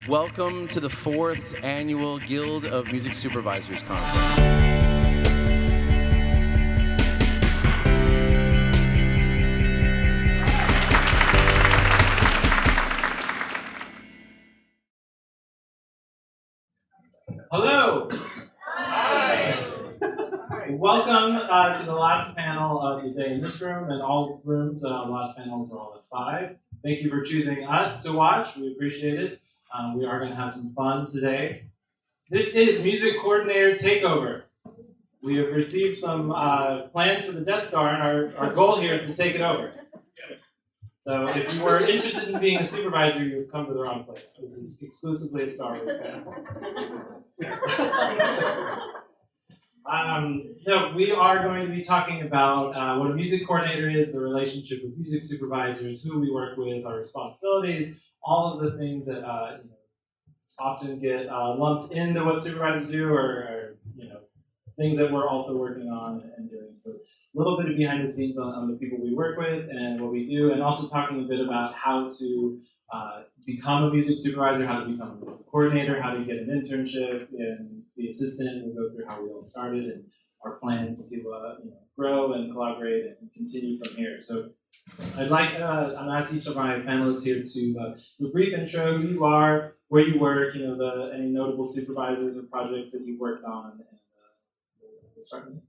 Welcome to the 4th Annual Guild of Music Supervisors Conference. Hello. Hi. Welcome to the last panel of the day in this room, and all rooms, last panels are all at 5. Thank you for choosing us to watch. We appreciate it. We are going to have some fun today. This is Music Coordinator Takeover. We have received some plans for the Death Star, and our goal here is to take it over. Yes. So if you were interested in being a supervisor, you've come to the wrong place. This is exclusively a Star Wars panel. No, we are going to be talking about what a music coordinator is, the relationship with music supervisors, who we work with, our responsibilities, all of the things that often get lumped into what supervisors do, or things that we're also working on and doing. So a little bit of behind the scenes on the people we work with and what we do, and also talking a bit about how to become a music supervisor, how to become a music coordinator, how to get an internship and be assistant. We'll go through how we all started and our plans to grow and collaborate and continue from here. So I'd like to ask each of my panelists here to do a brief intro, who you are, where you work, any notable supervisors or projects that you've worked on, and we'll start with you.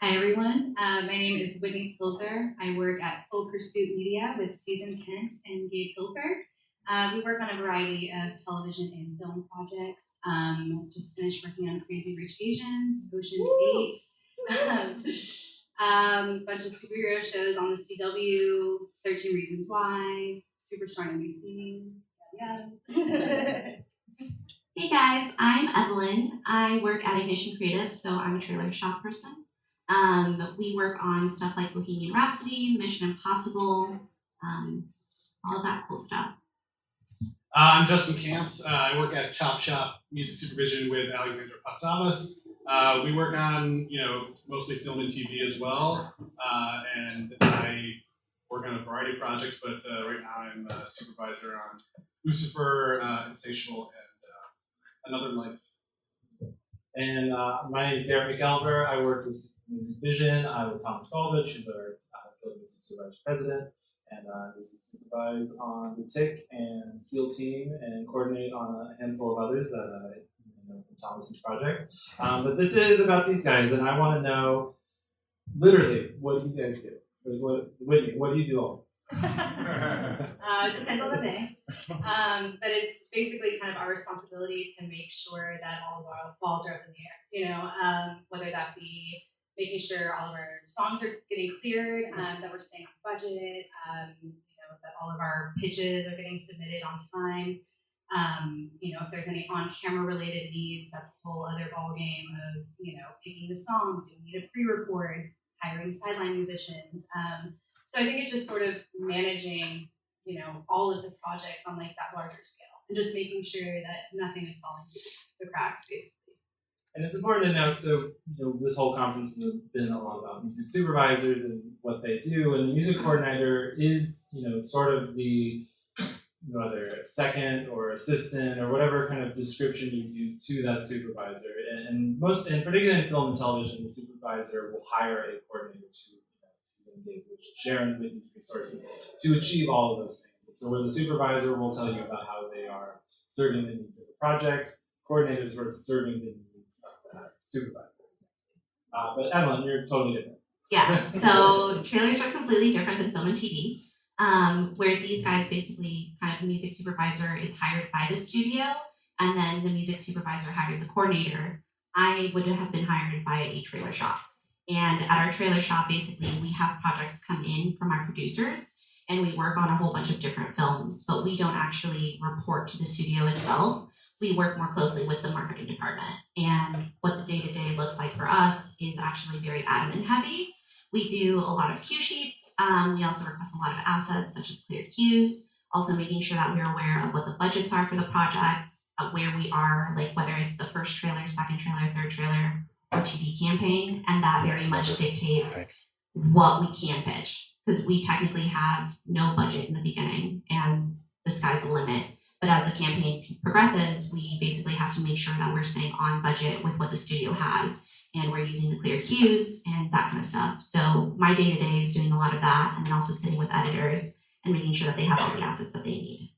Hi everyone, my name is Whitney Pilzer. I work at Full Pursuit Media with Susan Kent and Gabe Pilfer. We work on a variety of television and film projects. Just finished working on Crazy Rich Asians, Ocean's 8, bunch of superhero shows on the CW, 13 Reasons Why, Superstar NBC. Yeah. Hey guys, I'm Evelin. I work at Ignition Creative, so I'm a trailer shop person. We work on stuff like Bohemian Rhapsody, Mission Impossible, all of that cool stuff. I'm Justin Kamps. I work at Chop Shop Music Supervision with Alexandra Patstavas. We work on, mostly film and TV as well, and I work on a variety of projects, but right now I'm a supervisor on Lucifer, Insatiable, and Another Life. And my name is Garrett McElver. I work with Music Vision. I'm with Thomas Galvich, who's our Music Supervisor President, and we supervise on the TIC and SEAL team and coordinate on a handful of others that from Thomas's projects. But this is about these guys, and I want to know, literally, what do you guys do? What do you do all? It depends on the day. But it's basically kind of our responsibility to make sure that all of our balls are up in the air, whether that be making sure all of our songs are getting cleared, that we're staying on budget, that all of our pitches are getting submitted on time. If there's any on-camera related needs, that's a whole other ballgame of, picking the song, do we need a pre-record, hiring sideline musicians. So I think it's just sort of managing, all of the projects on like that larger scale and just making sure that nothing is falling through the cracks, basically. And it's important to note, so this whole conference has been a lot about music supervisors and what they do, and the music coordinator is, sort of the whether second or assistant or whatever kind of description you use to that supervisor. And particularly in film and television, the supervisor will hire a coordinator to share and Whitney's resources to achieve all of those things. And so where the supervisor will tell you about how they are serving the needs of the project, coordinators are serving the needs of that supervisor. But Evelin, you're totally different. Yeah, so trailers are completely different than film and TV, where these guys basically kind of the music supervisor is hired by the studio, and then the music supervisor hires the coordinator. I would have been hired by a trailer shop. And at our trailer shop, basically, we have projects come in from our producers, and we work on a whole bunch of different films, but we don't actually report to the studio itself. We work more closely with the marketing department. And what the day-to-day looks like for us is actually very admin heavy. We do a lot of cue sheets. We also request a lot of assets, such as clear cues, also making sure that we're aware of what the budgets are for the projects, where we are, like whether it's the first trailer, second trailer, third trailer, or TV campaign, and that very much dictates what we can pitch, because we technically have no budget in the beginning, and the sky's the limit. But as the campaign progresses, we basically have to make sure that we're staying on budget with what the studio has, and we're using the clear cues and that kind of stuff. So my day-to-day is doing a lot of that, and then also sitting with editors and making sure that they have all the assets that they need.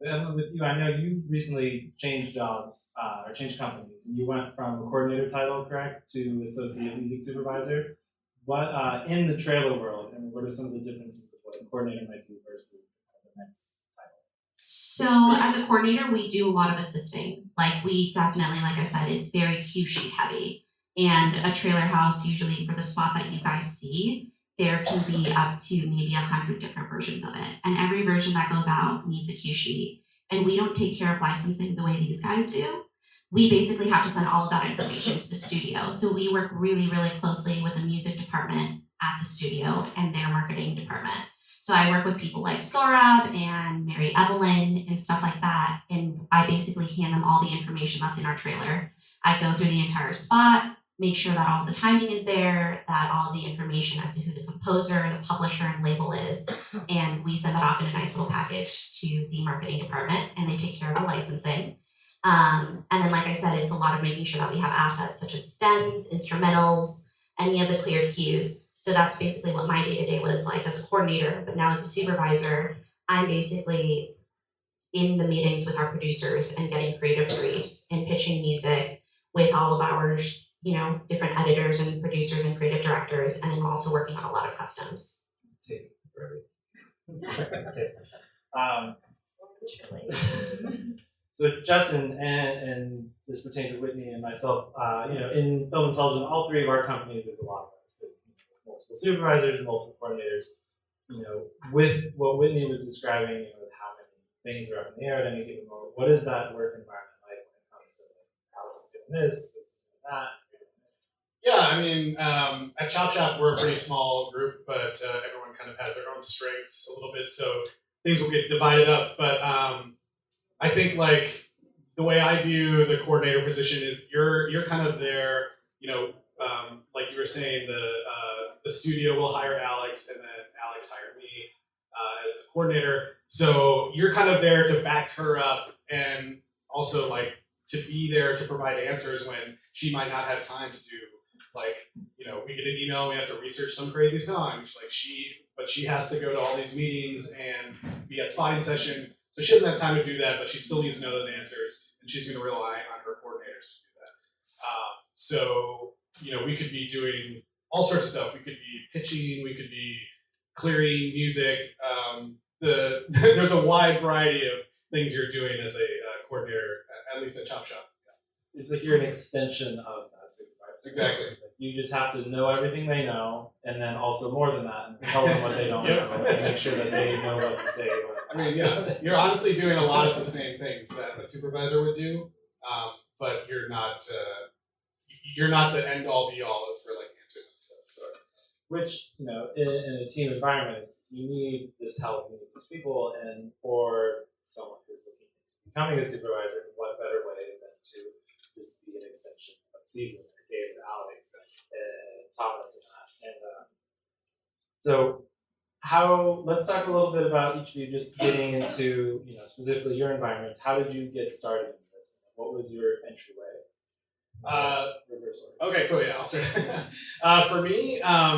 Evelin, with you, I know you recently changed jobs or changed companies, and you went from a coordinator title, correct, to associate music supervisor. What in the trailer world, and what are some of the differences of what a coordinator might do versus the next title? So as a coordinator, we do a lot of assisting. Like we definitely, like I said, it's very cue sheet heavy. And a trailer house, usually for the spot that you guys see, there can be up to maybe 100 different versions of it. And every version that goes out needs a cue sheet. And we don't take care of licensing the way these guys do. We basically have to send all of that information to the studio. So we work really, really closely with the music department at the studio and their marketing department. So I work with people like Saurabh and Mary Evelyn and stuff like that. And I basically hand them all the information that's in our trailer. I go through the entire spot, make sure that all the timing is there, that all of the information as to who the composer, the publisher, and label is, and we send that off in a nice little package to the marketing department, and they take care of the licensing. And then, like I said, it's a lot of making sure that we have assets such as stems, instrumentals, any of the cleared cues. So that's basically what my day-to-day was like as a coordinator, but now as a supervisor, I'm basically in the meetings with our producers and getting creative briefs and pitching music with all of our different editors and producers and creative directors, and then also working on a lot of customs. So Justin, and this pertains to Whitney and myself, in film intelligence, all three of our companies, there's a lot of us, multiple supervisors, multiple coordinators. With what Whitney was describing, with how many things are up in the air at any given moment, what is that work environment like when it comes to Alice is doing this, Alice is doing that? Yeah, I mean, at Chop Shop, we're a pretty small group, but everyone kind of has their own strengths a little bit, so things will get divided up. But I think like the way I view the coordinator position is you're kind of there, like you were saying, the studio will hire Alex, and then Alex hired me as a coordinator. So you're kind of there to back her up, and also like to be there to provide answers when she might not have time to do. Like, we get an email, we have to research some crazy song. But she has to go to all these meetings and be at spotting sessions. So she doesn't have time to do that, but she still needs to know those answers, and she's going to rely on her coordinators to do that. So we could be doing all sorts of stuff. We could be pitching, we could be clearing music. There's a wide variety of things you're doing as a coordinator, at least at Chop Shop. Is that you're an extension of that supervisor? Exactly. You just have to know everything they know, and then also more than that, and tell them what they don't know, and make sure that they know what to say. I mean, yeah, you're honestly doing a lot of the same things that a supervisor would do, but you're not the end all be all for like answers and stuff. So. Which, in a team environment, you need this help, you need these people, and for someone who's looking at becoming a supervisor, what better way than to just be an extension of season, David, Alex, and Thomas, and that. And so, let's talk a little bit about each of you just getting into, specifically your environments. How did you get started in this? What was your entryway? Okay, cool. Yeah, I'll start. For me, I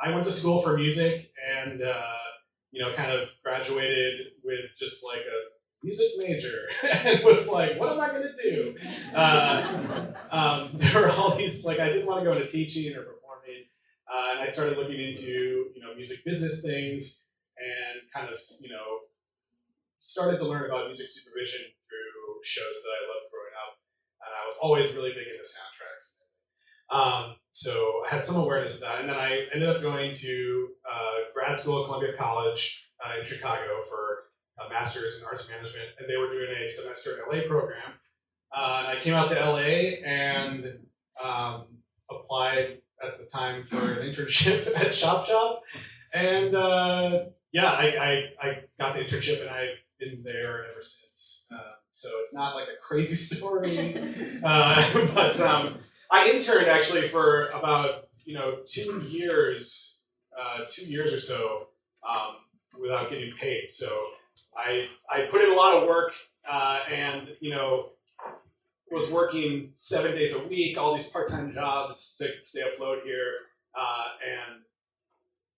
went to school for music, and kind of graduated with just like a music major, and was like, what am I gonna do? There were all these I didn't want to go into teaching or performing, and I started looking into music business things, and kind of started to learn about music supervision through shows that I loved growing up. And I was always really big into soundtracks. So I had some awareness of that. And then I ended up going to grad school at Columbia College in Chicago for a master's in arts management. And they were doing a semester in LA program. And I came out to LA and applied at the time for an internship at Chop Shop. And I got the internship, and I've been there ever since. So it's not like a crazy story, but I interned actually for about 2 years or so without getting paid. So I put in a lot of work, and was working 7 days a week, all these part-time jobs to stay afloat here, and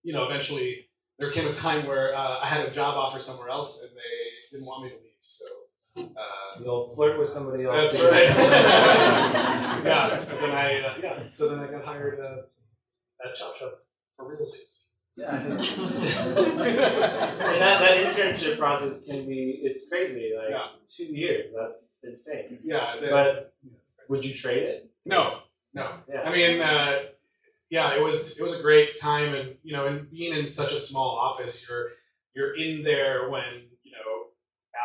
eventually there came a time where I had a job offer somewhere else, and they didn't want me to leave. So You'll flirt with somebody else. that's right. Yeah. So then I got hired at Chop Shop for real estate. Yeah. And that internship process it's crazy, like 2 years, that's insane. Yeah. But would you trade it? No. Yeah. I mean, it was a great time, and and being in such a small office, you're in there when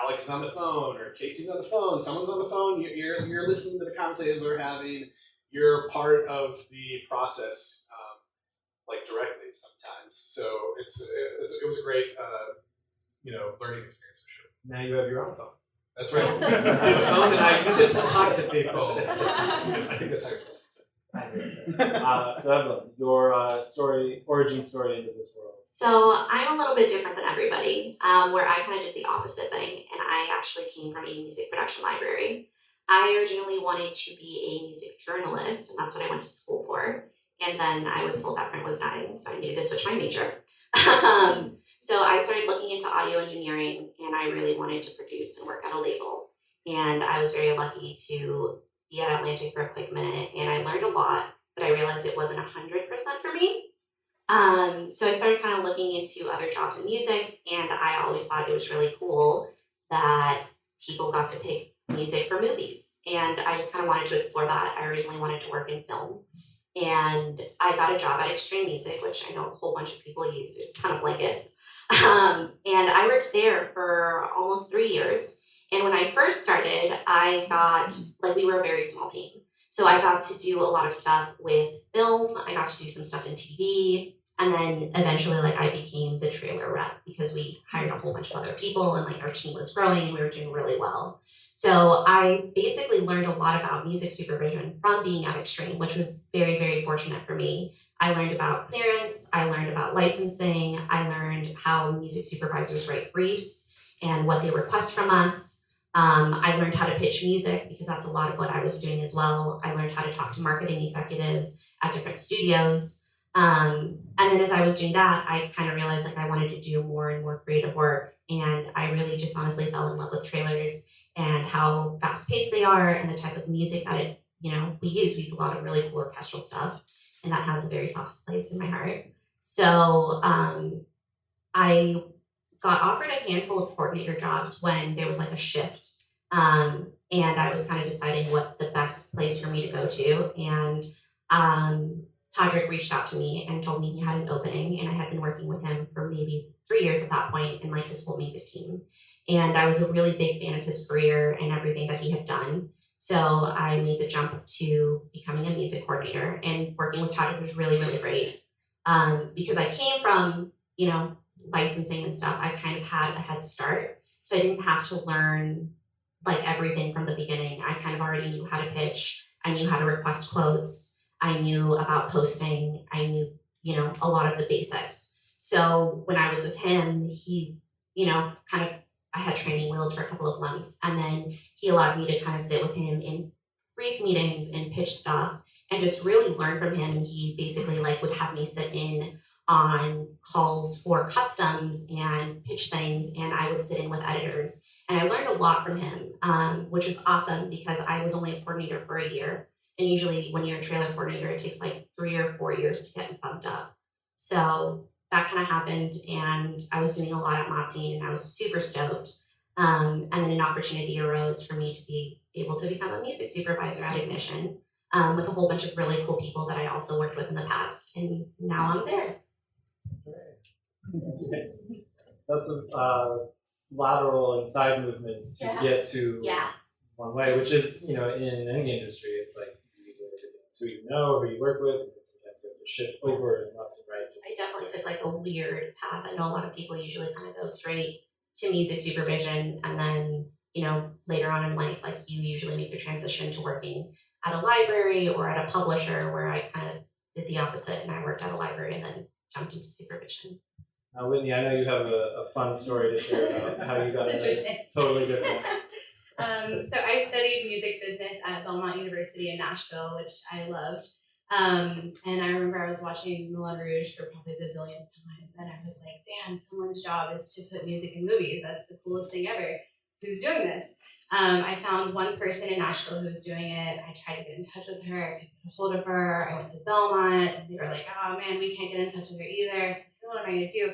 Alex is on the phone or Casey's on the phone, someone's on the phone. You're listening to the conversations they're having. You're part of the process, directly sometimes. So it was a great learning experience for sure. Now you have your own phone. That's right. I have a phone and I use it to talk to people. I think that's how you're supposed to use it. So Evelin, your origin story into this world. So I'm a little bit different than everybody, where I kind of did the opposite thing, and I actually came from a music production library. I originally wanted to be a music journalist, and that's what I went to school for. And then I was told that friend was dying, so I needed to switch my major. So I started looking into audio engineering, and I really wanted to produce and work at a label. And I was very lucky to be at Atlantic for a quick minute, and I learned a lot, but I realized it wasn't 100% for me. So I started kind of looking into other jobs in music, and I always thought it was really cool that people got to pick music for movies. And I just kind of wanted to explore that. I originally wanted to work in film. And I got a job at Extreme Music, which I know a whole bunch of people use. There's a ton of blankets. And I worked there for almost 3 years. And when I first started, I got, we were a very small team. So I got to do a lot of stuff with film. I got to do some stuff in TV. And then eventually, I became the trailer rep because we hired a whole bunch of other people and, our team was growing and we were doing really well. So I basically learned a lot about music supervision from being at Extreme, which was very, very fortunate for me. I learned about clearance. I learned about licensing. I learned how music supervisors write briefs and what they request from us. I learned how to pitch music because that's a lot of what I was doing as well. I learned how to talk to marketing executives at different studios. And then as I was doing that, I kind of realized I wanted to do more and more creative work. And I really just honestly fell in love with trailers and how fast paced they are and the type of music that we use a lot of really cool orchestral stuff. And that has a very soft place in my heart. So I got offered a handful of coordinator jobs when there was a shift. And I was kind of deciding what the best place for me to go to. And Todrick reached out to me and told me he had an opening, and I had been working with him for maybe 3 years at that point in his whole music team. And I was a really big fan of his career and everything that he had done. So I made the jump to becoming a music coordinator, and working with Todrick was really, really great. Because I came from, licensing and stuff, I kind of had a head start. So I didn't have to learn everything from the beginning. I kind of already knew how to pitch. I knew how to request quotes. I knew about posting. I knew, a lot of the basics. So when I was with him, he, I had training wheels for a couple of months, and then he allowed me to kind of sit with him in brief meetings and pitch stuff and just really learn from him. And he basically would have me sit in on calls for customs and pitch things, and I would sit in with editors. And I learned a lot from him, which was awesome because I was only a coordinator for a year. And usually when you're a trailer coordinator, it takes 3 or 4 years to get bumped up. So that kind of happened, and I was doing a lot at Motzine, and I was super stoked. And then an opportunity arose for me to be able to become a music supervisor at Ignition with a whole bunch of really cool people that I also worked with in the past. And now I'm there. That's some lateral and side movements to get to one way, which is, in any industry, it's you either who you know or who you work with, and sometimes you have to shift over and left and right. I definitely took a weird path. I know a lot of people usually kind of go straight to music supervision, and then, later on in life, you usually make the transition to working at a library or at a publisher, where I kind of did the opposite, and I worked at a library and then jumped into supervision. Whitney, I know you have a fun story to share about how you got It's into this. interesting. Totally different. So I studied music business at Belmont University in Nashville, which I loved. And I remember I was watching Moulin Rouge for probably the billionth time, and I was like, damn, someone's job is to put music in movies. That's the coolest thing ever. Who's doing this? I found one person in Nashville who was doing it. I tried to get in touch with her. I couldn't get a hold of her. I went to Belmont, and they were like, oh man, we can't get in touch with her either. So what am I going to do?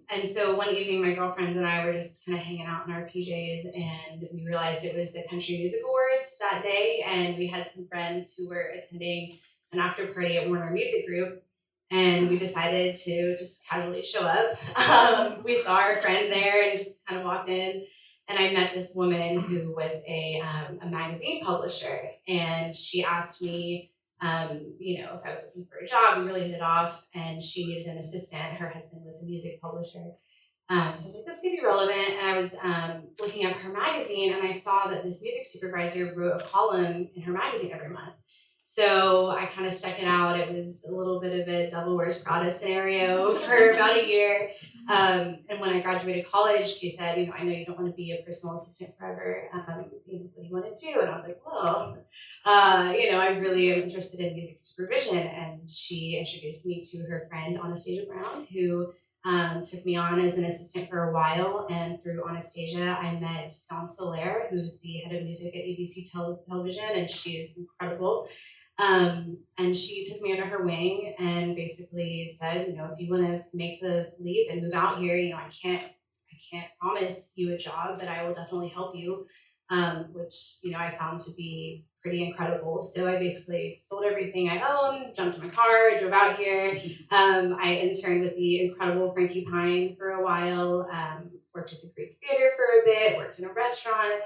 And so one evening, my girlfriends and I were just kind of hanging out in our PJs, and we realized it was the Country Music Awards that day, and we had some friends who were attending an after party at Warner Music Group, and we decided to just casually show up. We saw our friend there and just kind of walked in, and I met this woman who was a magazine publisher, and she asked me, if I was looking for a job. We really hit it off, and she needed an assistant. Her husband was a music publisher. So I was like, this could be relevant. And I was looking up her magazine, and I saw that this music supervisor wrote a column in her magazine every month. So I kind of stuck it out. It was a little bit of a Devil Wears Prada scenario for about a year. And when I graduated college, she said, I know you don't want to be a personal assistant forever. What do you want to do? And I was like, well, I really am interested in music supervision. And she introduced me to her friend, Anastasia Brown, who took me on as an assistant for a while. And through Anastasia, I met Dawn Soler, who's the head of music at ABC Television, and she is incredible. And she took me under her wing and basically said, if you want to make the leap and move out here, I can't promise you a job, but I will definitely help you, which, I found to be pretty incredible. So I basically sold everything I owned, jumped in my car, drove out here. I interned with the incredible Frankie Pine for a while, worked at the Greek Theater for a bit, worked in a restaurant.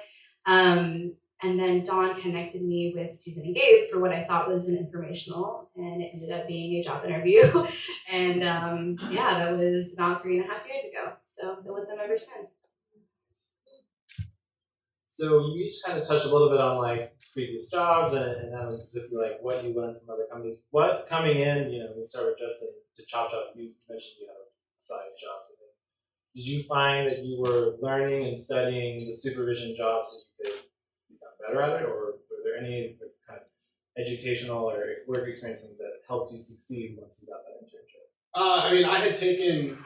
And then Dawn connected me with Susan and Gabe for what I thought was an informational, and it ended up being a job interview. And that was about 3.5 years ago. So I've been with them ever since. So you each kind of touched a little bit on like previous jobs, and that was specifically like what you learned from other companies. What coming in, we started with Justin to Chop Chop. You mentioned you have side jobs. Did you find that you were learning and studying the supervision jobs so you could become better at it, or were there any kind of educational or work experience things that helped you succeed once you got that internship? I had taken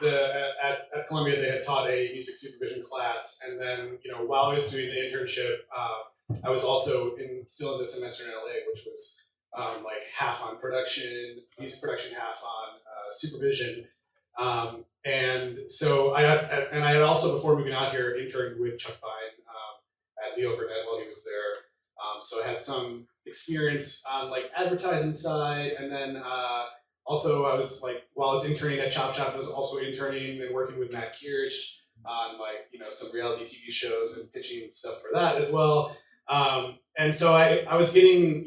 at Columbia, they had taught a music supervision class, and then while I was doing the internship, I was also still in the semester in LA, which was like half on production, music production, half on supervision. And so I had also, before moving out here, interned with Chuck Pine at Leo Burnett while he was there. So I had some experience on like advertising side, and then also I was like, while I was interning at Chop Shop, I was also interning and working with Matt Kirch on some reality TV shows and pitching stuff for that as well. And so I was getting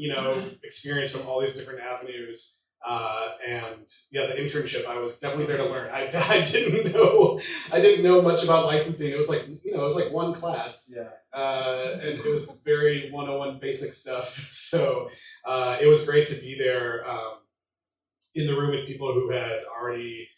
experience from all these different avenues. The internship, I was definitely there to learn. I didn't know much about licensing. It was like one class, and it was very 101 basic stuff. So it was great to be there in the room with people who had already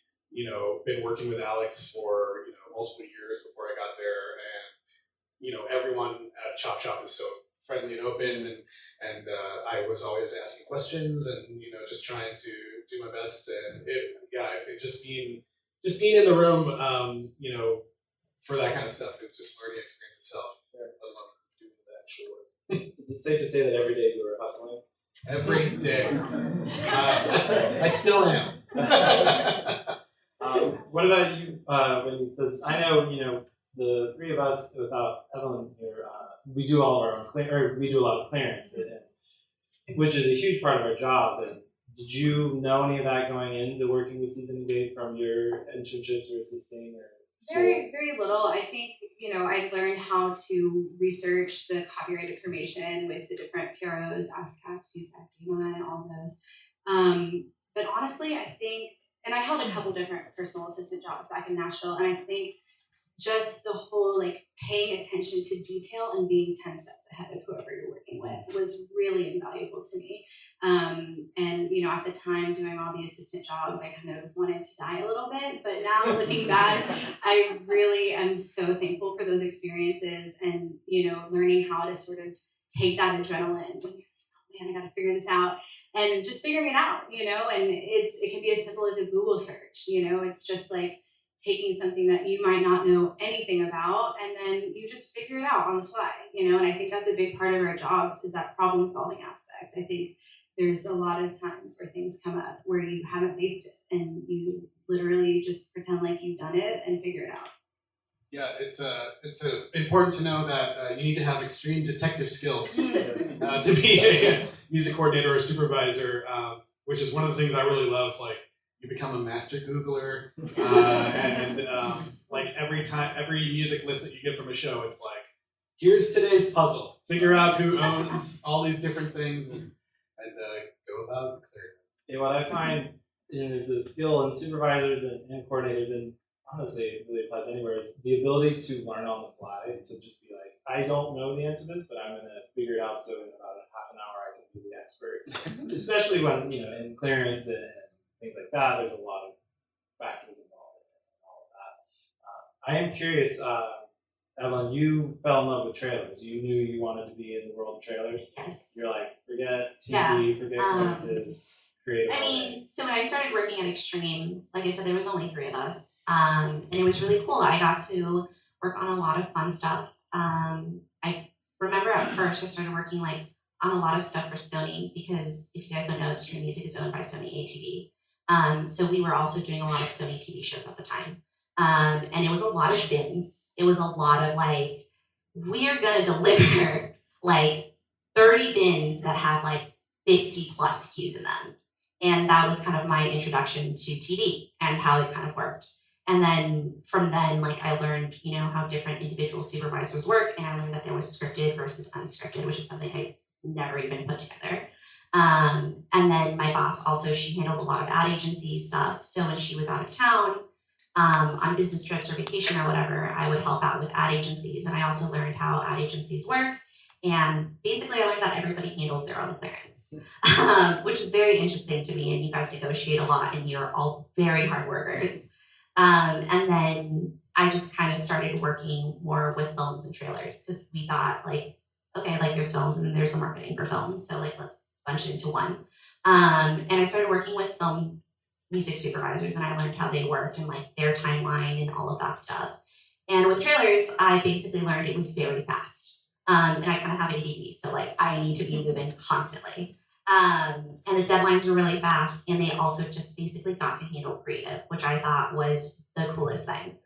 been working with Alex for multiple years before I got there, and everyone at Chop Shop is so friendly and open, and I was always asking questions and just trying to do my best, and it just being in the room, for that kind of stuff, it's just learning experience itself. I love doing the actual work. Is it safe to say that every day you were hustling? Every day. I still am. What about you, Whitney? Because I know, the three of us, without Evelin here, we do all of our own we do a lot of clearance, which is a huge part of our job. And did you know any of that going into working with Susan and Gabe from your internships or assisting or school? Very, very little. I think, I learned how to research the copyright information with the different PROs, ASCAP, CSAC, all of those. But honestly, I think, and I held a couple different personal assistant jobs back in Nashville, and I think just the whole paying attention to detail and being 10 steps ahead of whoever you're working working with was really invaluable to me. And at the time doing all the assistant jobs, I kind of wanted to die a little bit, but now looking back, I really am so thankful for those experiences and, learning how to sort of take that adrenaline when you're, man, I got to figure this out, and just figuring it out, and it can be as simple as a Google search, it's just like taking something that you might not know anything about, and then you just figure it out on the fly, and I think that's a big part of our jobs is that problem solving aspect. I think there's a lot of times where things come up where you haven't faced it and you literally just pretend like you've done it and figure it out. Yeah, it's important to know that you need to have extreme detective skills to be a music coordinator or a supervisor, which is one of the things I really love. Like, you become a master Googler, and like every music list that you get from a show, it's like, here's today's puzzle. Figure out who owns all these different things and go about it clear. Yeah, what I find is a skill in supervisors and coordinators, and honestly, it really applies anywhere, is the ability to learn on the fly, to just be like, I don't know the answer to this, but I'm going to figure it out so in about half an hour I can be the expert. Especially when, in clearance and things like that, there's a lot of factors involved in all of that. I am curious, Evelin, you fell in love with trailers. You knew you wanted to be in the world of trailers. Yes. You're like, forget TV, forget clearances. So when I started working at Extreme, like I said, there was only 3 of us, and it was really cool. I got to work on a lot of fun stuff. I remember at first I started working on a lot of stuff for Sony, because if you guys don't know, Extreme Music is owned by Sony ATV. So we were also doing a lot of Sony TV shows at the time, and it was a lot of bins. It was a lot of we are gonna deliver 30 bins that have 50 plus SKUs in them. And that was kind of my introduction to TV and how it kind of worked. And then from then, I learned, how different individual supervisors work. And I learned that there was scripted versus unscripted, which is something I never even put together. And then my boss also, she handled a lot of ad agency stuff. So when she was out of town, on business trips or vacation or whatever, I would help out with ad agencies. And I also learned how ad agencies work. And basically I learned that everybody handles their own clearance, which is very interesting to me, and you guys negotiate a lot and you're all very hard workers. And then I just kind of started working more with films and trailers, because we thought okay, there's films and then there's the marketing for films. So let's bunch it into one. And I started working with film music supervisors, and I learned how they worked and their timeline and all of that stuff. And with trailers, I basically learned it was very fast. And I kind of have ADD, so I need to be moving constantly. And the deadlines were really fast, and they also just basically got to handle creative, which I thought was the coolest thing.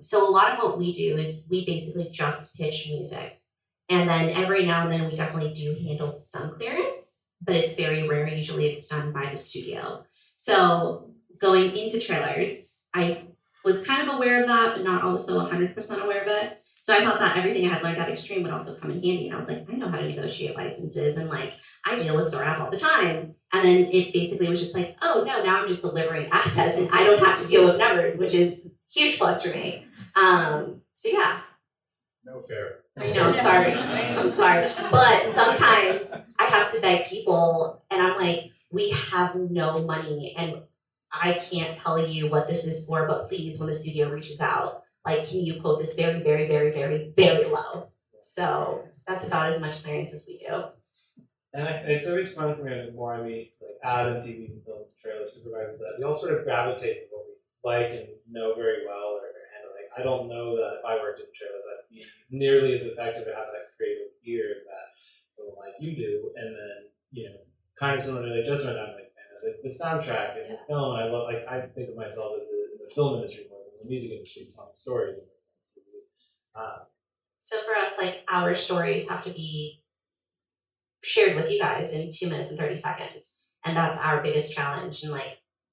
So a lot of what we do is we basically just pitch music. And then every now and then we definitely do handle some clearance, but it's very rare. Usually it's done by the studio. So going into trailers, I was kind of aware of that, but not also 100% aware of it. So I thought that everything I had learned at Extreme would also come in handy. And I was like, I know how to negotiate licenses, and I deal with SORAP all the time. And then it basically was just oh no, now I'm just delivering assets and I don't have to deal with numbers, which is huge plus for me. So yeah. No fair. I know, I'm sorry. But sometimes I have to beg people, and I'm we have no money and I can't tell you what this is for, but please, when the studio reaches out, can you quote this very, very, very, very, very low? So that's about as much clearance as we do. And it's always fun for me, the more I meet ad and TV and film trailer supervisors, that we all sort of gravitate to what we like and know very well or handle. I don't know that if I worked in trailers, I'd be nearly as effective to have that creative ear that someone like you do. And then, kind of similar to just right now, the soundtrack and the film. I love, I think of myself as in the film industry more than the music industry, telling stories. So for us, our stories have to be shared with you guys in 2 minutes and 30 seconds. And that's our biggest challenge. And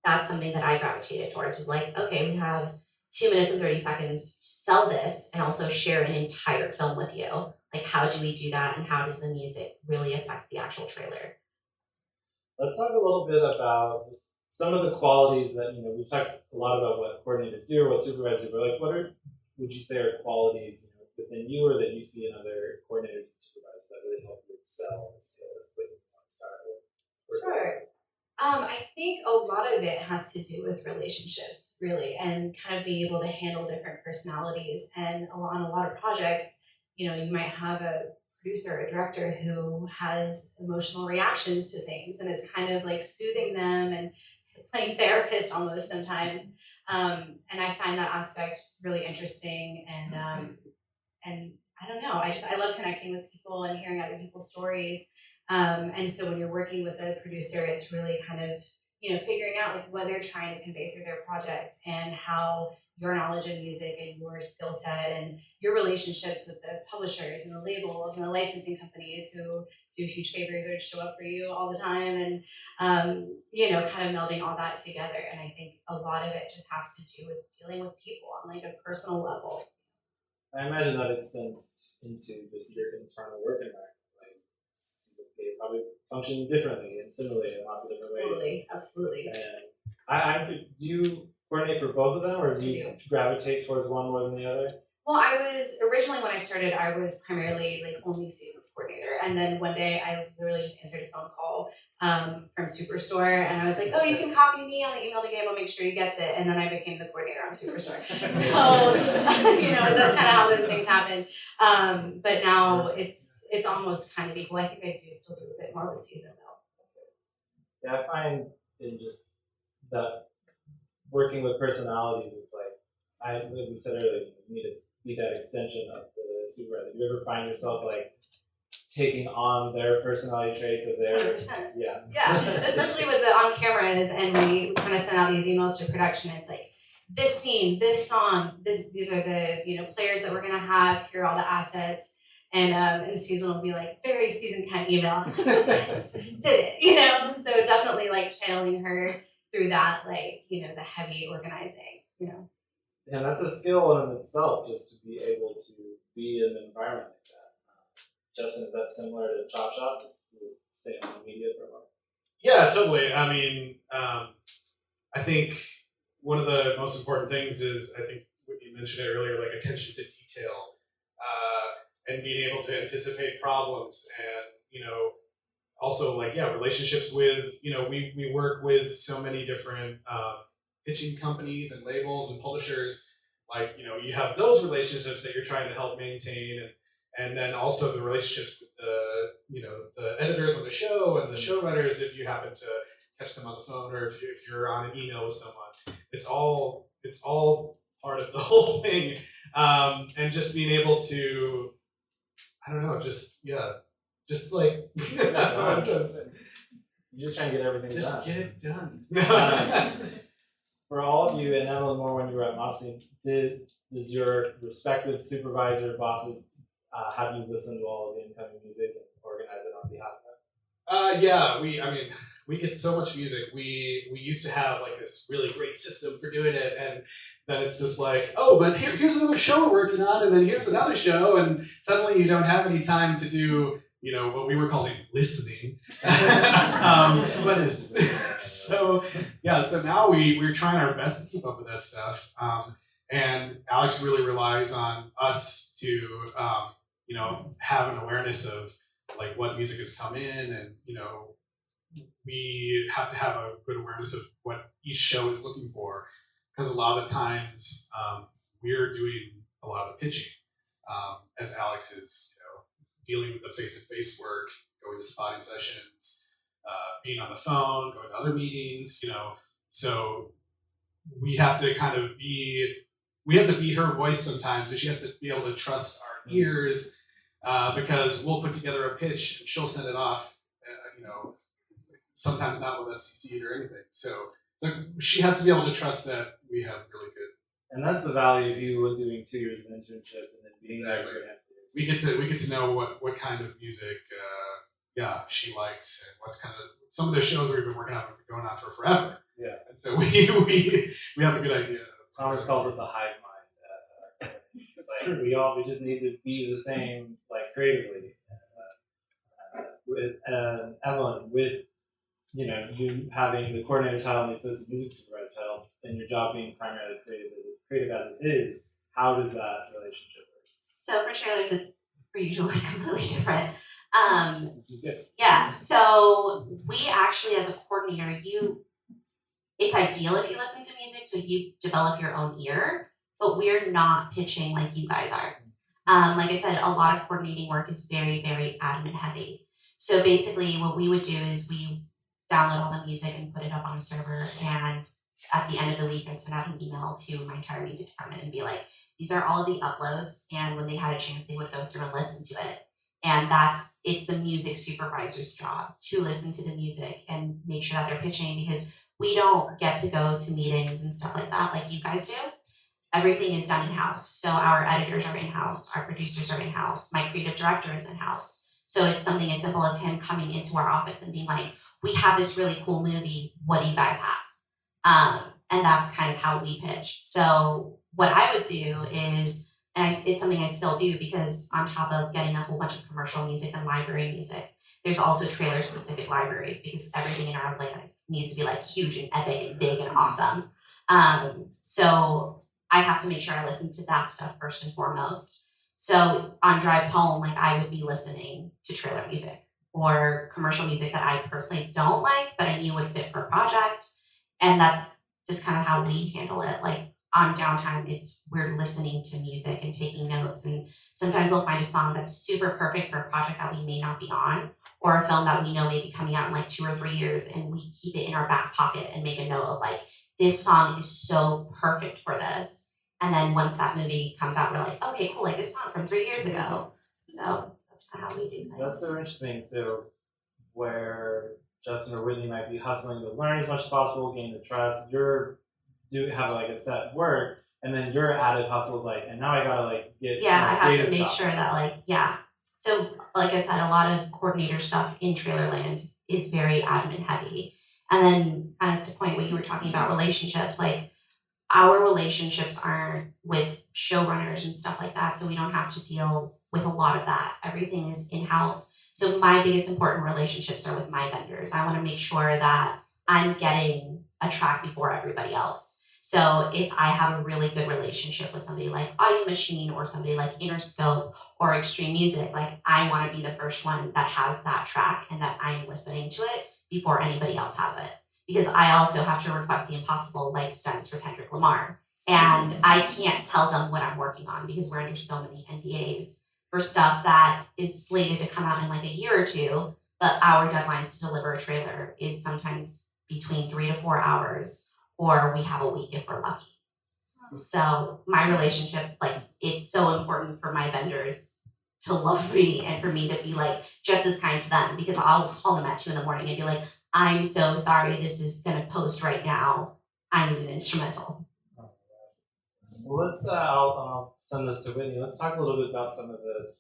that's something that I gravitated towards, was okay, we have 2 minutes and 30 seconds to sell this and also share an entire film with you. How do we do that, and how does the music really affect the actual trailer? Let's talk a little bit about some of the qualities that, we've talked a lot about what coordinators do or what supervisors do, but what would you say are qualities within you or that you see in other coordinators and supervisors that really help you excel in skill? Whitney, you want to start with? Sure. I think a lot of it has to do with relationships, really, and kind of being able to handle different personalities. And on a lot of projects, you might have a producer or director who has emotional reactions to things, and it's kind of like soothing them and playing therapist almost sometimes. And I find that aspect really interesting, and I don't know, I love connecting with people and hearing other people's stories. And so when you're working with a producer, it's really kind of, figuring out like what they're trying to convey through their project and how your knowledge of music and your skill set and your relationships with the publishers and the labels and the licensing companies who do huge favors or show up for you all the time, and kind of melding all that together. And I think a lot of it just has to do with dealing with people on like a personal level. I imagine that extends into just your internal work environment. They probably function differently and similarly in lots of different ways. Totally, absolutely. And do you coordinate for both of them, or do you gravitate towards one more than the other? Well, I was originally, when I started, I was primarily like only seasons coordinator, and then one day I literally just answered a phone call from Superstore, and I was like, "Oh, you can copy me on the email to Gabe. I'll make sure he gets it." And then I became the coordinator on Superstore. So that's kind of how those things happen. But now it's almost kind of equal. I think I do still do a bit more with season though. Yeah, I find in just that working with personalities, it's like like we said earlier, you need to be that extension of the supervisor. Do you ever find yourself like taking on their personality traits of their 100%. Yeah, especially with the on cameras, and we kind of send out these emails to production. It's like this scene, this song, these are the players that we're gonna have. Here are all the assets. And Susan will be like, very Susan kind of email. Yes, did it, So definitely like channeling her through that, like, the heavy organizing, And that's a skill in itself, just to be able to be in an environment like that. Justin, is that similar to Chop Shop? Just to stay on the media for a while? Yeah, totally. I mean, I think one of the most important things is, I think Whitney mentioned it earlier, like attention to detail. And being able to anticipate problems, and also like relationships with we work with so many different pitching companies and labels and publishers. Like you have those relationships that you're trying to help maintain, and then also the relationships with the editors on the show and the show writers, if you happen to catch them on the phone, or if you're on an email with someone. It's all part of the whole thing, and just being able to, I don't know, just like You're just trying to get everything just done. get it done. For all of you, and Evelin more when you were at Mopsy, does your respective supervisor bosses have you listen to all of the incoming music and organize it on behalf of them? Yeah, we get so much music. We used to have like this really great system for doing it, and then it's just like, oh, but here's another show we're working on, and then here's another show, and suddenly you don't have any time to do, what we were calling listening. So now we're trying our best to keep up with that stuff. And Alex really relies on us to, have an awareness of like what music has come in, and, we have to have a good awareness of what each show is looking for. Because a lot of times we're doing a lot of the pitching, as Alex is, dealing with the face-to-face work, going to spotting sessions, being on the phone, going to other meetings, So we have to be her voice sometimes, so she has to be able to trust our ears, because we'll put together a pitch and she'll send it off, sometimes not with SCC or anything. So she has to be able to trust that we have really good. And that's the value of you doing 2 years of internship and then being there for him. We get to know what kind of music she likes, and what kind of, some of the shows we've been working on have been going on for forever. Yeah. And so we have a good idea. Thomas calls it the hive mind. It's like we just need to be the same, like creatively. With Evelin, with you having the coordinator title and the associate music supervisor title, and your job being primarily creative as it is, how does that relationship work? So for trailers, we're usually completely different. This is good. Yeah, so we actually, as a coordinator, it's ideal if you listen to music, so you develop your own ear, but we're not pitching like you guys are. Like I said, a lot of coordinating work is very, very admin heavy. So basically what we would do is we download all the music and put it up on a server, and at the end of the week I'd send out an email to my entire music department and be like, these are all of the uploads, and when they had a chance they would go through and listen to it. And it's the music supervisor's job to listen to the music and make sure that they're pitching, because we don't get to go to meetings and stuff like that like you guys do. Everything is done in-house. So our editors are in-house, our producers are in-house, my creative director is in-house. So it's something as simple as him coming into our office and being like, we have this really cool movie, what do you guys have? And that's kind of how we pitch. So what I would do is, it's something I still do, because on top of getting a whole bunch of commercial music and library music, there's also trailer specific libraries, because everything in our life needs to be like huge and epic and big and awesome. So I have to make sure I listen to that stuff first and foremost. So on drives home, like I would be listening to trailer music or commercial music that I personally don't like, but I knew would fit for a project. And that's just kind of how we handle it. Like on downtime, we're listening to music and taking notes. And sometimes we'll find a song that's super perfect for a project that we may not be on, or a film that we know may be coming out in like 2 or 3 years, and we keep it in our back pocket and make a note of like, this song is so perfect for this. And then once that movie comes out, we're like, okay, cool, like this song from 3 years ago. So that's kind of how we do things. That's so interesting. So where Justin or Whitney might be hustling to learn as much as possible, gain the trust, have like a set work, and then your added hustle is like, and now I gotta like get I have to make job. sure that so like I said, a lot of coordinator stuff in Trailerland is very admin heavy. And then kind of to point what you were talking about, relationships, like our relationships aren't with showrunners and stuff like that, so we don't have to deal with a lot of that. Everything is in-house. So my biggest important relationships are with my vendors. I want to make sure that I'm getting a track before everybody else. So if I have a really good relationship with somebody like Audio Machine or somebody like Interscope or Extreme Music, like I want to be the first one that has that track and that I'm listening to it before anybody else has it. Because I also have to request the impossible, like stunts for Kendrick Lamar. And I can't tell them what I'm working on because we're under so many NDAs for stuff that is slated to come out in like a year or two, but our deadlines to deliver a trailer is sometimes between 3 to 4 hours, or we have a week if we're lucky. So my relationship, like it's so important for my vendors to love me and for me to be like just as kind to them, because I'll call them at 2 a.m. and be like, I'm so sorry, this is gonna post right now. I need an instrumental. Well, I'll send this to Whitney. Let's talk a little bit about some of the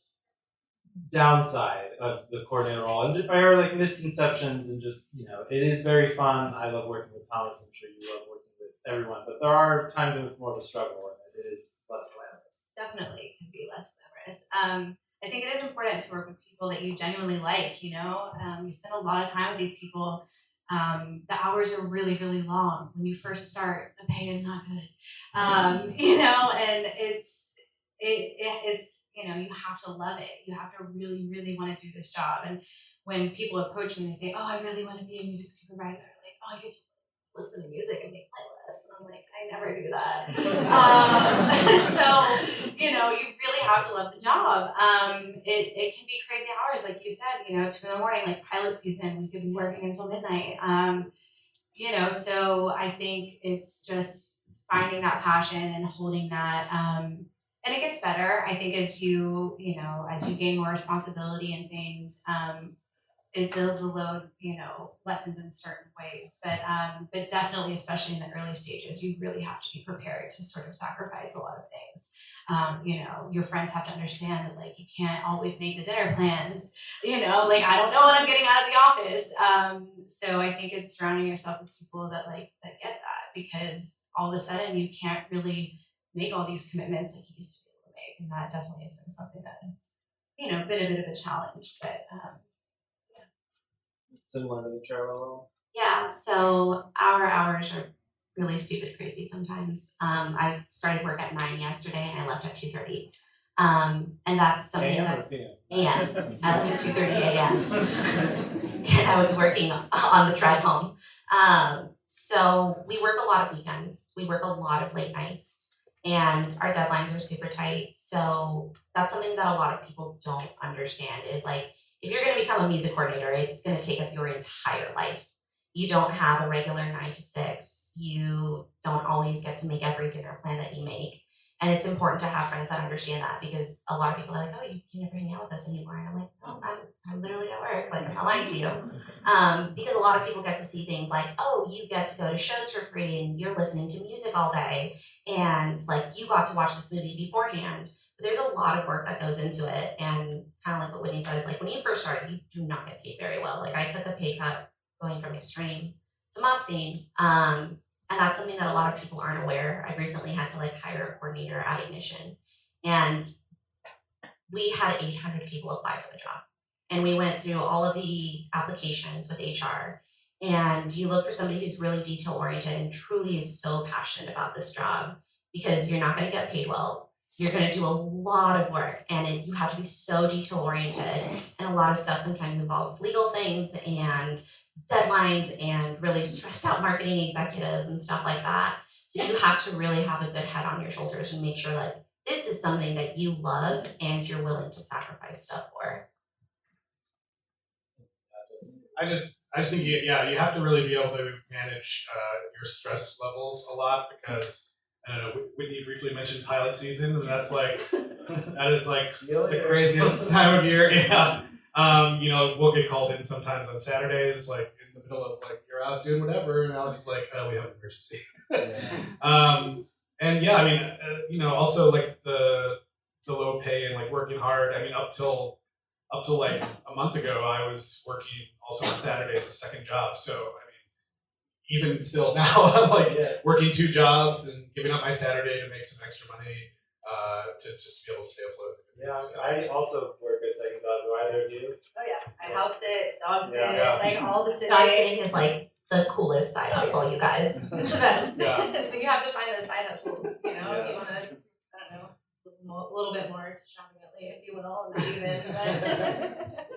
downside of the coordinator role and or like misconceptions, and just, it is very fun. I love working with Thomas. I'm sure you love working with everyone, but there are times when it's more of a struggle and it is less glamorous. Definitely can be less glamorous. I think it is important to work with people that you genuinely like, you spend a lot of time with these people. The hours are really, really long. When you first start, the pay is not good. And it's you have to love it. You have to really, really want to do this job. And when people approach me and they say, oh, I really want to be a music supervisor, I'm like, oh, you just listen to music and make playlists. And I'm like, I never do that. So, you really have to love the job. It can be crazy hours, like you said, 2 a.m, like pilot season, we could be working until midnight. So I think it's just finding that passion and holding that. And it gets better, I think, as you gain more responsibility and things, the load, lessens in certain ways. But definitely, especially in the early stages, you really have to be prepared to sort of sacrifice a lot of things. Your friends have to understand that, like, you can't always make the dinner plans. I don't know what I'm getting out of the office. So I think it's surrounding yourself with people that get that, because all of a sudden you can't really make all these commitments like you used to be able to make, and that definitely has been something that has, been a bit of a challenge. But Similar to the trailer role. Yeah, so our hours are really stupid crazy sometimes. I started work at 9 yesterday and I left at 2:30. And that's something that's PM. AM. I left at 2:30 a.m. and I was working on the drive home. So we work a lot of weekends. We work a lot of late nights, and our deadlines are super tight. So that's something that a lot of people don't understand is like, if you're going to become a music coordinator, it's going to take up your entire life. You don't have a regular 9 to 6. You don't always get to make every dinner plan that you make. And it's important to have friends that understand that, because a lot of people are like, oh, you never hang out with us anymore. And I'm like, no, I'm literally at work. Like, I'm not lying to you. Because a lot of people get to see things like, oh, you get to go to shows for free and you're listening to music all day. And like, you got to watch this movie beforehand. But there's a lot of work that goes into it. And kind of like what Whitney said, is like, when you first start, you do not get paid very well. Like, I took a pay cut going from extreme to mob scene. And that's something that a lot of people aren't aware. I've recently had to like hire a coordinator at Ignition, and we had 800 people apply for the job. And we went through all of the applications with HR, and you look for somebody who's really detail oriented and truly is so passionate about this job, because you're not going to get paid well. You're going to do a lot of work, and you have to be so detail oriented. And a lot of stuff sometimes involves legal things and deadlines and really stressed out marketing executives and stuff like that. So you have to really have a good head on your shoulders and make sure that this is something that you love and you're willing to sacrifice stuff for. I just think you have to really be able to manage your stress levels a lot, because I don't know, Whitney briefly mentioned pilot season, and that is like the craziest time of year. Yeah. We'll get called in sometimes on Saturdays, like in the middle of like, you're out doing whatever, and Alex is like, oh, we have an emergency. And yeah, I mean, also like the low pay and like working hard. I mean, up till like a month ago, I was working also on Saturdays, a second job. So I mean, even still now, I'm like working 2 jobs and giving up my Saturday to make some extra money to just be able to stay afloat. Yeah, I also work a second job. Do either of you? Oh yeah, I house sit, dog sit, Yeah. like all the sitting. Dog sitting is like the coolest side hustle, you guys. It's the best. Yeah. But you have to find those side hustles, if you Yeah. want to, I don't know, a little bit more extravagantly, if you will, not even. But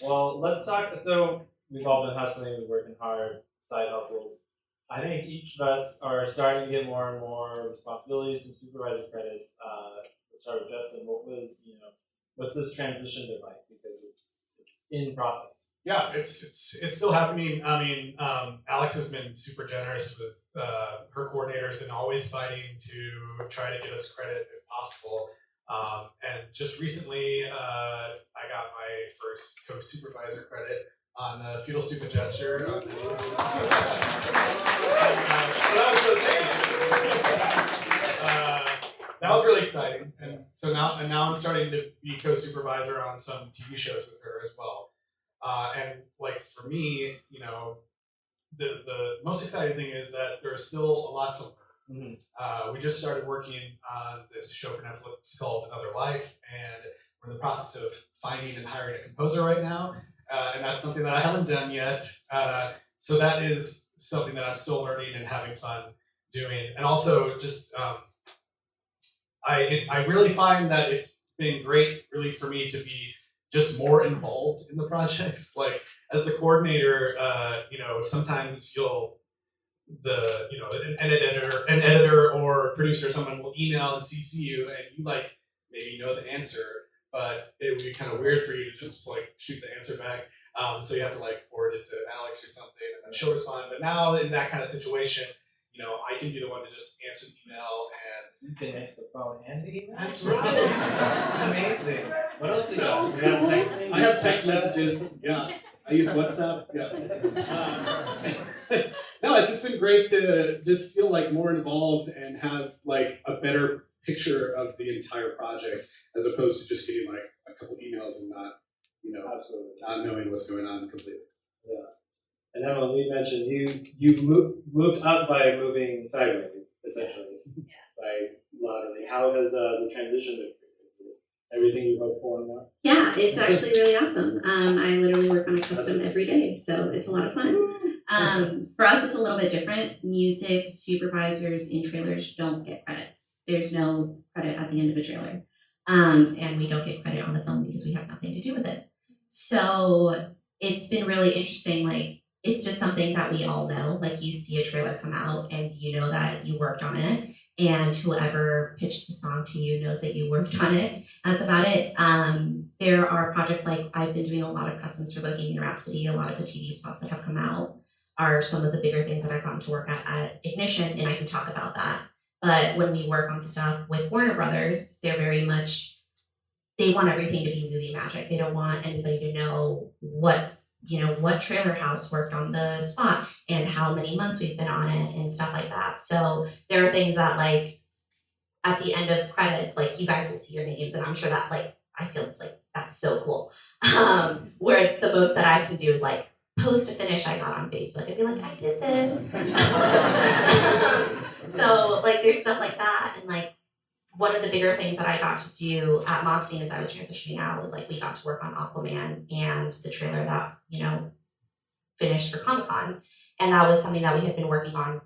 Well, let's talk. So we've all been hustling, we're working hard, side hustles. I think each of us are starting to get more and more responsibilities, some supervisor credits. Let's start with Justin. What's this transition been like? Because it's in process. Yeah, it's still happening. I mean, Alex has been super generous with her coordinators and always fighting to try to get us credit if possible. And just recently, I got my first co-supervisor credit on Fetal Stupid Gesture. That was really exciting, and so now I'm starting to be co-supervisor on some TV shows with her as well. And like for me, the most exciting thing is that there's still a lot to learn. We just started working on this show for Netflix called Another Life, and we're in the process of finding and hiring a composer right now, and that's something that I haven't done yet. So that is something that I'm still learning and having fun doing, and also just I really find that it's been great, really, for me to be just more involved in the projects. Like as the coordinator, sometimes an editor or producer or someone will email and CC you, and you like maybe know the answer, but it would be kind of weird for you to just like shoot the answer back. So you have to like forward it to Alex or something, and then she'll respond. But now in that kind of situation, I can be the one to just answer the email, and You can answer the phone and the email. that's right. Amazing. What else do you got? You got texting? I have text messages. Yeah, I use WhatsApp. Yeah. No, it's just been great to just feel like more involved and have like a better picture of the entire project, as opposed to just getting like a couple emails and not, Absolutely. not knowing what's going on completely. Yeah. And Evelin, we mentioned you moved up by moving sideways, essentially. By laterally. How has the transition been for you? Is it everything you hoped for and more? Yeah, it's actually really awesome. I literally work on a custom every day, so it's a lot of fun. For us, it's a little bit different. Music supervisors in trailers don't get credits. There's no credit at the end of a trailer. And we don't get credit on the film because we have nothing to do with it. So it's been really interesting. Like, it's just something that we all know. Like, you see a trailer come out and you know that you worked on it, and whoever pitched the song to you knows that you worked on it. That's about it. There are projects like I've been doing a lot of customs for Bohemian Rhapsody. A lot of the TV spots that have come out are some of the bigger things that I've gotten to work at Ignition, and I can talk about that. But when we work on stuff with Warner Brothers, they're very much, they want everything to be movie magic. They don't want anybody to know what trailer house worked on the spot and how many months we've been on it and stuff like that. So there are things that, like, at the end of credits, like, you guys will see your names, and I'm sure that, like, I feel like that's so cool. Where the most that I can do is, like, post a finish I got on Facebook and be like, I did this. So, like, there's stuff like that. And, like, one of the bigger things that I got to do at Mobscene as I was transitioning out was, like, we got to work on Aquaman and the trailer that, finished for Comic-Con. And that was something that we had been working on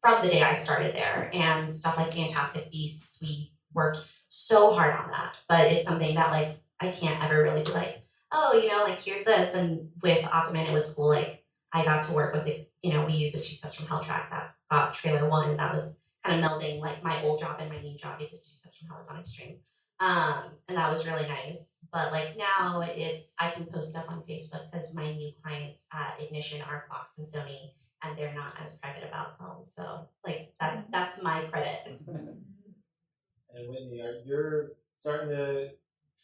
from the day I started there. And stuff like Fantastic Beasts, we worked so hard on that. But it's something that, like, I can't ever really be like, oh, like, here's this. And with Aquaman, it was cool. Like, I got to work with it. We used the 2 Steps from Hell track that got trailer 1. And that was kind of melding, like, my old job and my new job because 2 Steps from Hell is on Extreme. And that was really nice. But, like, now I can post stuff on Facebook because my new clients at Ignition are Fox and Sony, and they're not as private about film. So, like, that's my credit. And Whitney, you're starting to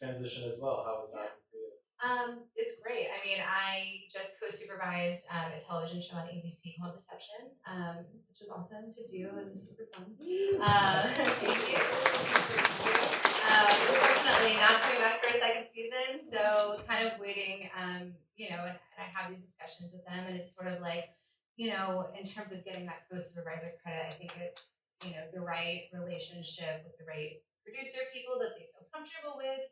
transition as well. How was that for you? It's great. I mean, I just co-supervised a television show on ABC called Deception, which was awesome to do and super fun. Thank you. Unfortunately, not coming back for a second season, so kind of waiting. And I have these discussions with them, and it's sort of like, in terms of getting that co-supervisor credit, I think it's the right relationship with the right producer people that they feel comfortable with.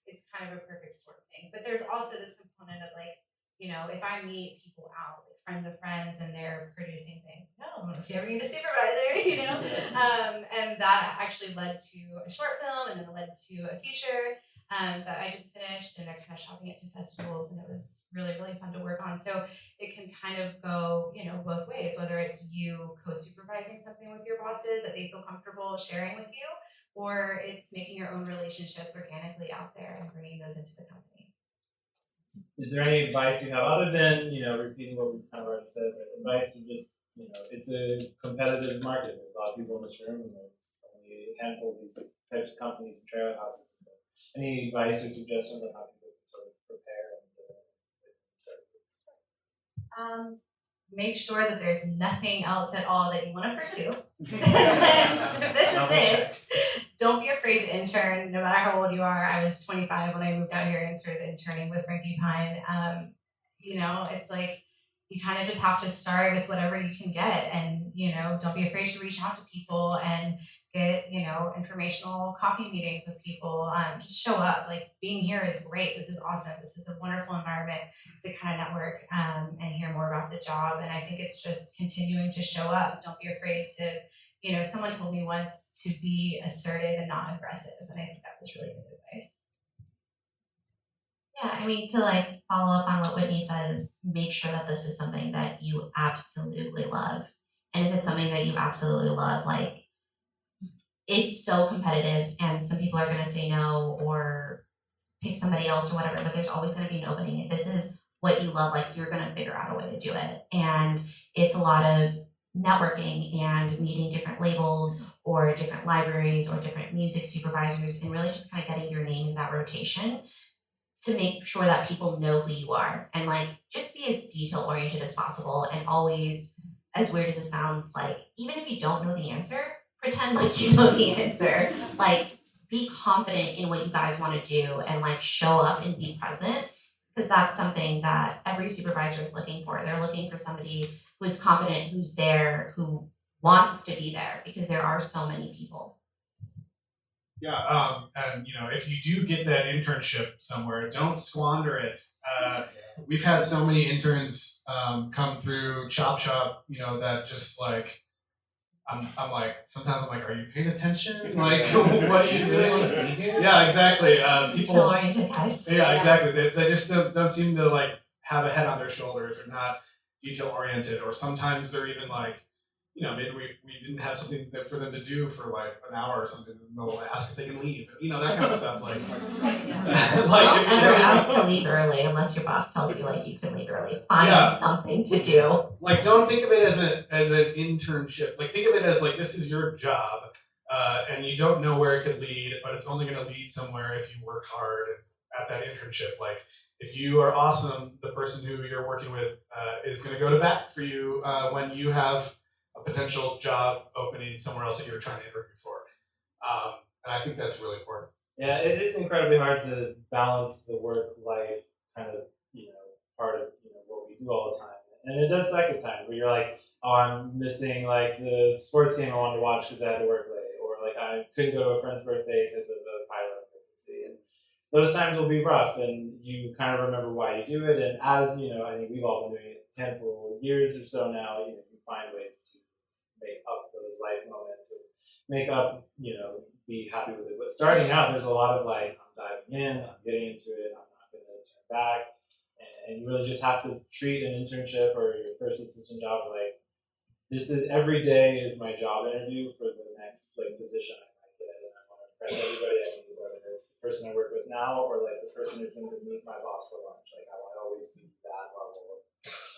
It's kind of a perfect sort of thing. But there's also this component of, like, if I meet people out, like friends of friends, and they're producing things, if you ever need a supervisor, and that actually led to a short film, and then it led to a feature that I just finished, and they're kind of shopping it to festivals, and it was really, really fun to work on. So it can kind of go, both ways, whether it's you co-supervising something with your bosses that they feel comfortable sharing with you, or it's making your own relationships organically out there and bringing those into the company. Is there any advice you have other than, repeating what we've kind of already said, but advice to just, it's a competitive market. There's a lot of people in this room, and there's only a handful of these types of companies and trailer houses. Any advice or suggestions on how people can sort of prepare and Make sure that there's nothing else at all that you want to pursue. This is it. Don't be afraid to intern, no matter how old you are. I was 25 when I moved out here and started interning with Frankie Pine. It's like, you kind of just have to start with whatever you can get, and don't be afraid to reach out to people and get informational coffee meetings with people. Just show up. Like, being here is great. This is awesome. This is a wonderful environment to kind of network and hear more about the job. And I think it's just continuing to show up. Don't be afraid to, someone told me once to be assertive and not aggressive, and I think that was really good advice. Yeah, I mean, to, like, follow up on what Whitney says, make sure that this is something that you absolutely love. And if it's something that you absolutely love, like, it's so competitive, and some people are going to say no or pick somebody else or whatever, but there's always going to be an opening. If this is what you love, like, you're going to figure out a way to do it. And it's a lot of networking and meeting different labels or different libraries or different music supervisors, and really just kind of getting your name in that rotation to make sure that people know who you are, and, like, just be as detail oriented as possible, and always, as weird as it sounds, like, even if you don't know the answer, pretend like you know the answer. Like, be confident in what you guys want to do, and, like, show up and be present, because that's something that every supervisor is looking for. They're looking for somebody who's confident, who's there, who wants to be there, because there are so many people. Yeah, and if you do get that internship somewhere, don't squander it. We've had so many interns come through Chop Shop, that just, like, I'm like, sometimes I'm like, are you paying attention? Like, what are you doing? Yeah, exactly. People. Detail-oriented guys. Yeah, exactly. They just don't seem to like have a head on their shoulders or not detail oriented, or sometimes they're even like, maybe we didn't have something for them to do for like an hour or something, and they'll ask if they can leave, that kind of stuff. Like, Don't ever ask to leave early unless your boss tells you like you can leave early. Find something to do. Like, don't think of it as an internship. Like, think of it as like this is your job, and you don't know where it could lead, but it's only going to lead somewhere if you work hard at that internship. Like, if you are awesome, the person who you're working with is going to go to bat for you when you have a potential job opening somewhere else that you're trying to interview for. And I think that's really important. Yeah, it is incredibly hard to balance the work-life kind of, part of, what we do all the time. And it does suck at times where you're like, oh, I'm missing like the sports game I wanted to watch because I had to work late, or like I couldn't go to a friend's birthday because of the pilot pregnancy. And those times will be rough, and you kind of remember why you do it. And as I think we've all been doing it a handful of years or so now. You find ways to make up those life moments and make up, be happy with it. But starting out, there's a lot of like, I'm diving in, I'm getting into it, I'm not going to turn back. And you really just have to treat an internship or your first assistant job like, this is every day is my job interview for the next like position I might get, and I want to impress everybody I meet, whether it's the person I work with now or like the person who came to meet my boss for lunch. Like, I want to always be that level of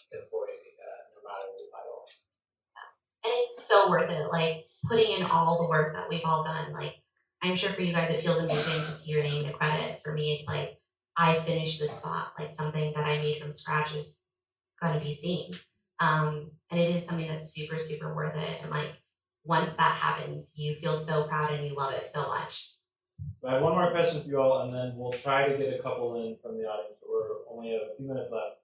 employee, no matter the title. And it's so worth it. Like, putting in all the work that we've all done. Like, I'm sure for you guys it feels amazing to see your name in a credit. For me, it's like, I finished this spot. Like, something that I made from scratch is gonna be seen. And it is something that's super, super worth it. And like, once that happens, you feel so proud and you love it so much. So I have one more question for you all, and then we'll try to get a couple in from the audience, but we're only a few minutes left.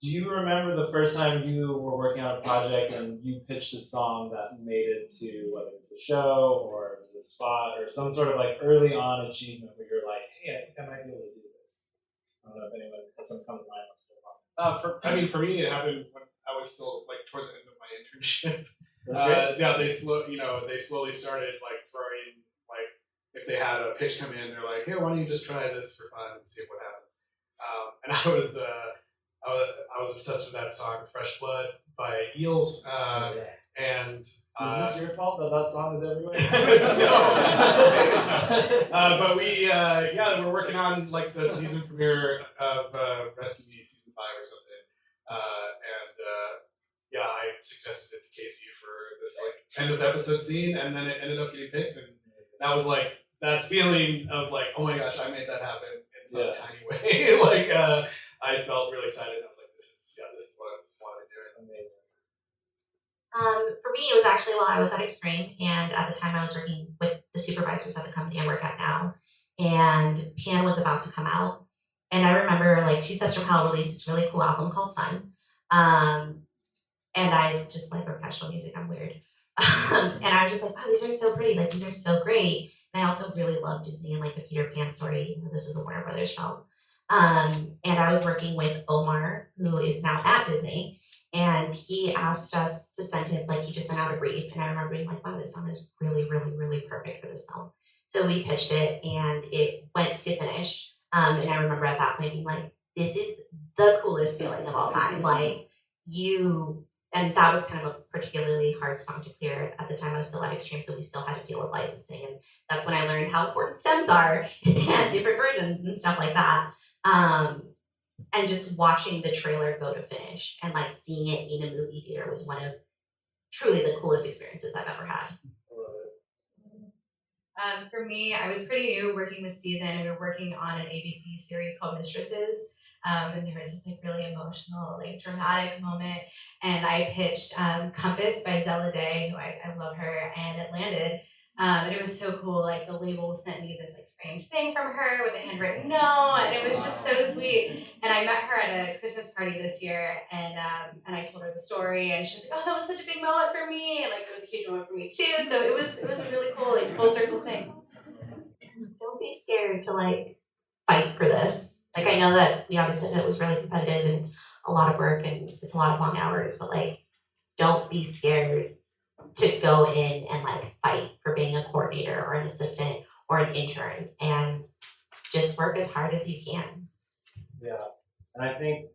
Do you remember the first time you were working on a project and you pitched a song that made it to, whether it's a show or the spot or some sort of like early on achievement where you're like, hey, I think I might be able to do this? I don't know if anyone has some come to mind. For me, it happened when I was still like towards the end of my internship. Yeah, they slowly started like throwing, like, if they had a pitch come in, they're like, hey, why don't you just try this for fun and see what happens. And I was obsessed with that song "Fresh Blood" by Eels. And is this your fault that song is everywhere? No. But we're working on like the season premiere of Rescue Me season 5 or something. I suggested it to Casey for this like end of episode scene, and then it ended up getting picked, and that was like that feeling of like, oh my gosh, I made that happen in some tiny way. Like I felt really excited. I was like, this is what I want to do. For me, it was actually while I was at Extreme, and at the time I was working with the supervisors at the company I work at now, and Pan was about to come out, and I remember like Two Steps from Hell released this really cool album called Sun, and I just like professional music. I'm weird, and I was just like, oh, these are so pretty, like these are so great, and I also really love Disney and like the Peter Pan story. This was a Warner Brothers film, and I was working with Omar, who is now at Disney. And he asked us to send him, like, he just sent out a brief. And I remember being like, wow, this song is really, really, really perfect for this film. So we pitched it and it went to finish. And I remember at that point being like, this is the coolest feeling of all time. Like, and that was kind of a particularly hard song to clear. At the time I was still at Extreme, so we still had to deal with licensing. And that's when I learned how important stems are and different versions and stuff like that. And just watching the trailer go to finish and like seeing it in a movie theater was one of truly the coolest experiences I've ever had. For me, I was pretty new working this season. We were working on an ABC series called Mistresses. And there was this like really emotional, like dramatic moment. And I pitched Compass by Zella Day, who I love her, and it landed. And it was so cool. Like the label sent me this like framed thing from her with a handwritten note, and it was just so sweet. And I met her at a Christmas party this year, and I told her the story, and she was like, "Oh, that was such a big moment for me!" And like it was a huge moment for me too. So it was a really cool like full circle thing. Don't be scared to like fight for this. Like I know that we obviously said it was really competitive and it's a lot of work and it's a lot of long hours, but like don't be scared to go in and like fight for being a coordinator or an assistant or an intern, and just work as hard as you can. Yeah, and I think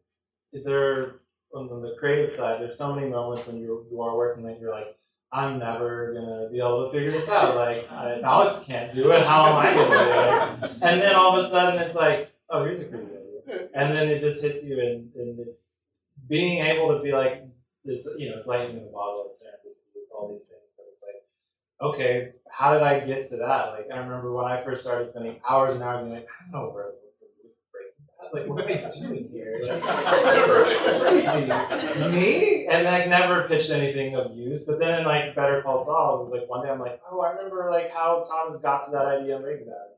there, on the creative side, there's so many moments when you are working that you're like, I'm never gonna be able to figure this out. Like, if Alex can't do it, how am I gonna do it? And then all of a sudden it's like, oh, here's a pretty idea. And then it just hits you, and it's being able to be like, it's, you know, it's lightning in the bottle, it's serendipity, it's all these things, but it's like, okay, how did I get to that? Like, I remember when I first started spending hours and hours being like, I don't know where like, what am I doing here? Like, crazy. Me? And like never pitched anything of use. But then in like Better Call Saul, it was like one day I'm like, oh, I remember like how Thomas got to that idea and Breaking Bad.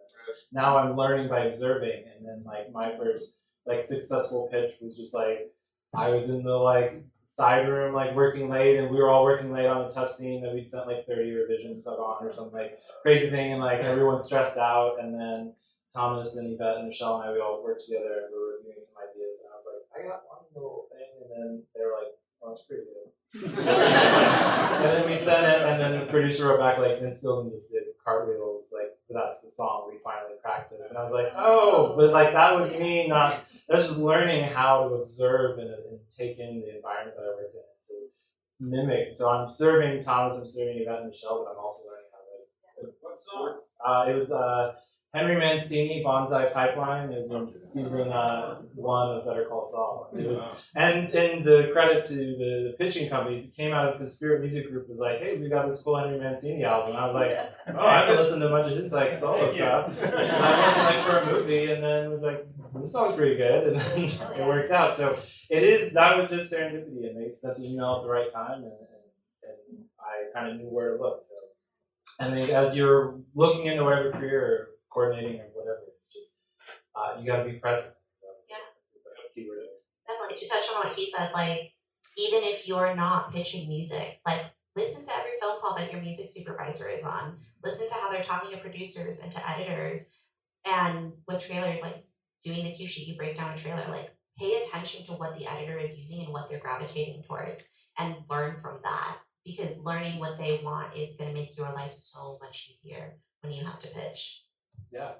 Now I'm learning by observing. And then like my first like successful pitch was just like, I was in the like side room like working late, and we were all working late on a tough scene that we'd sent like 30 revisions of on or some like crazy thing, and like everyone's stressed out, and then Thomas and Yvette and Michelle and I, we all worked together and we were reviewing some ideas, and I was like, I got one little thing, and then they were like, well, it's pretty good. And then we sent it, and then the producer wrote back like, Vince Gilligan just did cartwheels, like that's the song we finally cracked this, and I was like, oh, but like that was me that's just learning how to observe and take in the environment that I work in to mimic. So I'm serving Thomas, I'm serving Yvette and Michelle, but I'm also learning how to. What song? It was Henry Mancini, Bonsai Pipeline, is in season 1 of Better Call Saul. It was, and in the credit to the pitching companies, it came out of the Spirit Music Group, was like, hey, we got this cool Henry Mancini album. And I was like, oh, I have to listen to a bunch of his like solo stuff. And I listened like for a movie, and then was like, this song's pretty good, and then it worked out. So that was just serendipity, and they sent the email at the right time, and I kind of knew where to look. So, and then as you're looking into whatever career, coordinating or whatever, it's just you got to be present. Yeah. Keyword. Definitely. To touch on what he said, like even if you're not pitching music, like listen to every phone call that your music supervisor is on. Listen to how they're talking to producers and to editors, and with trailers, like doing the cue sheet, you break down a trailer. Like pay attention to what the editor is using and what they're gravitating towards, and learn from that. Because learning what they want is going to make your life so much easier when you have to pitch. Yeah.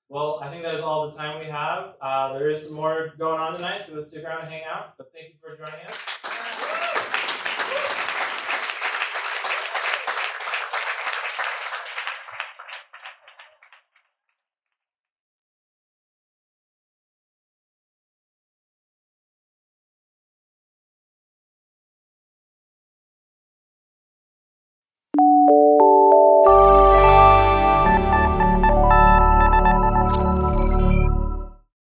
Well, I think that is all the time we have. There is some more going on tonight, so let's stick around and hang out. But thank you for joining us.